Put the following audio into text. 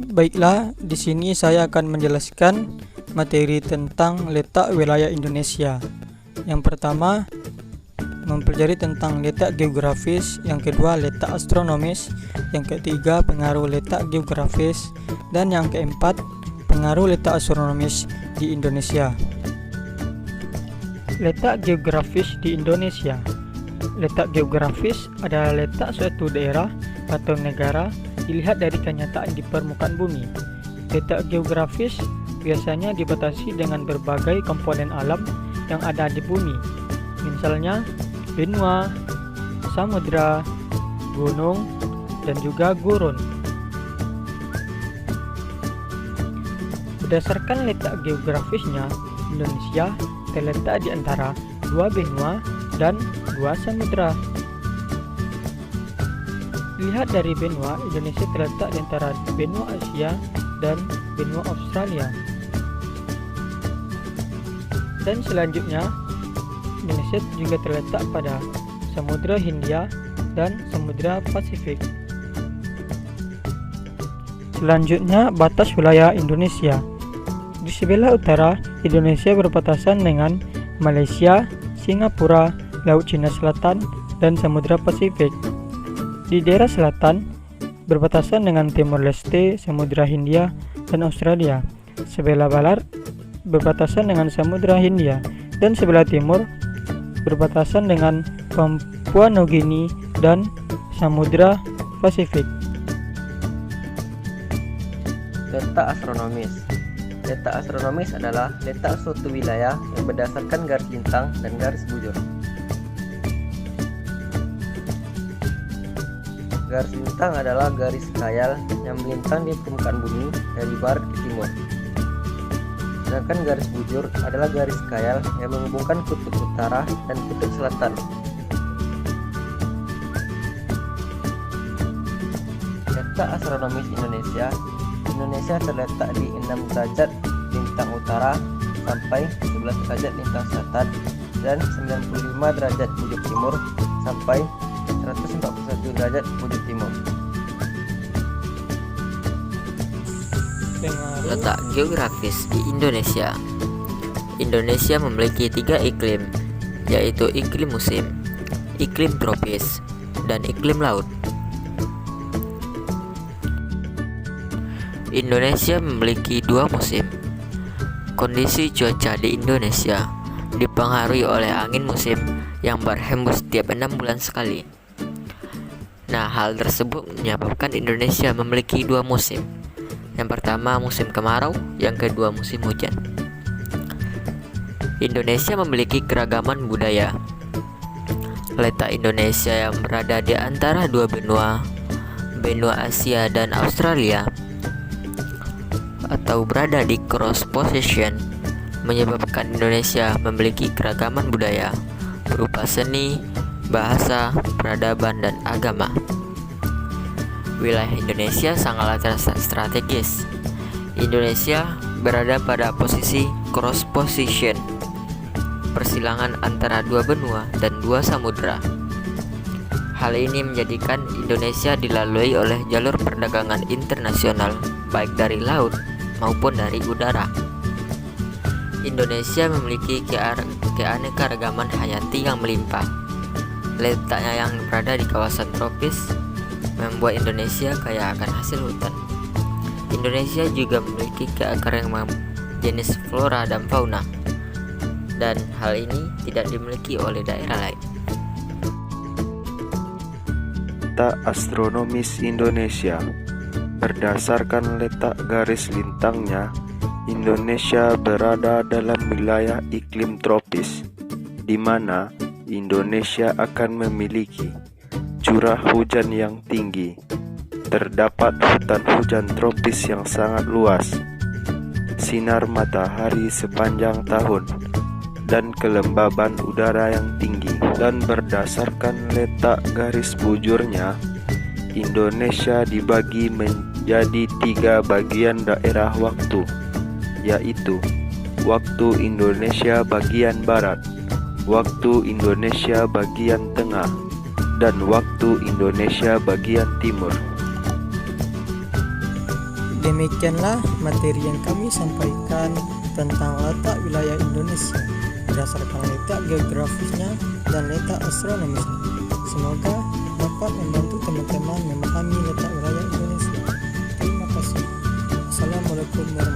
Baiklah, di sini saya akan menjelaskan materi tentang letak wilayah Indonesia. Yang pertama, mempelajari tentang letak geografis, yang kedua letak astronomis, yang ketiga pengaruh letak geografis, dan yang keempat pengaruh letak astronomis di Indonesia. Letak geografis di Indonesia. Letak geografis adalah letak suatu daerah atau negara dilihat dari kenyataan di permukaan bumi. Letak geografis biasanya dibatasi dengan berbagai komponen alam yang ada di bumi, misalnya benua, samudra, gunung, dan juga gurun. Berdasarkan letak geografisnya, Indonesia terletak di antara dua benua dan dua samudra. Dilihat dari benua, Indonesia terletak di antara benua Asia dan benua Australia. Dan selanjutnya, Indonesia juga terletak pada Samudra Hindia dan Samudra Pasifik. Selanjutnya, batas wilayah Indonesia. Di sebelah utara, Indonesia berbatasan dengan Malaysia, Singapura, Laut Cina Selatan, dan Samudra Pasifik. Di daerah selatan, berbatasan dengan Timor Leste, Samudra Hindia, dan Australia. Sebelah barat, berbatasan dengan Samudra Hindia, dan sebelah timur, berbatasan dengan Papua Nugini dan Samudra Pasifik. Letak astronomis. Letak astronomis adalah letak suatu wilayah yang berdasarkan garis lintang dan garis bujur. Garis lintang adalah garis khayal yang melintang di permukaan bumi dari barat ke timur. Sedangkan garis bujur adalah garis khayal yang menghubungkan kutub utara dan kutub selatan. Letak astronomis Indonesia. Indonesia terletak di 6 derajat lintang utara sampai 11 derajat lintang selatan dan 95 derajat bujur timur sampai 141 derajat bujur timur. Letak geografis di Indonesia. Indonesia memiliki 3 iklim, yaitu iklim musim, iklim tropis, dan iklim laut. Indonesia memiliki 2 musim. Kondisi cuaca di Indonesia dipengaruhi oleh angin musim yang berhembus setiap 6 bulan sekali. Nah, hal tersebut menyebabkan Indonesia memiliki 2 musim. Yang pertama musim kemarau, yang kedua musim hujan. Indonesia memiliki keragaman budaya. Letak Indonesia yang berada di antara dua benua, benua Asia dan Australia, atau berada di cross position, menyebabkan Indonesia memiliki keragaman budaya berupa seni, bahasa, peradaban, dan agama. Wilayah Indonesia sangatlah strategis. Indonesia berada pada posisi cross position, persilangan antara dua benua dan dua samudra. Hal ini menjadikan Indonesia dilalui oleh jalur perdagangan internasional, baik dari laut maupun dari udara. Indonesia memiliki keanekaragaman hayati yang melimpah. Letaknya yang berada di kawasan tropis membuat Indonesia kaya akan hasil hutan. Indonesia juga memiliki keanekaragaman jenis flora dan fauna, dan hal ini tidak dimiliki oleh daerah lain. Letak astronomis Indonesia. Berdasarkan letak garis lintangnya, Indonesia berada dalam wilayah iklim tropis, di mana Indonesia akan memiliki curah hujan yang tinggi. Terdapat hutan hujan tropis yang sangat luas, sinar matahari sepanjang tahun, dan kelembaban udara yang tinggi. Dan berdasarkan letak garis bujurnya, Indonesia dibagi menjadi 3 bagian daerah waktu, yaitu waktu Indonesia bagian barat, waktu Indonesia bagian tengah, dan waktu Indonesia bagian timur. Demikianlah materi yang kami sampaikan tentang letak wilayah Indonesia berdasarkan letak geografisnya dan letak astronomisnya. Semoga dapat membantu teman-teman memahami letak wilayah Indonesia. Terima kasih. Assalamualaikum warahmatullahi wabarakatuh.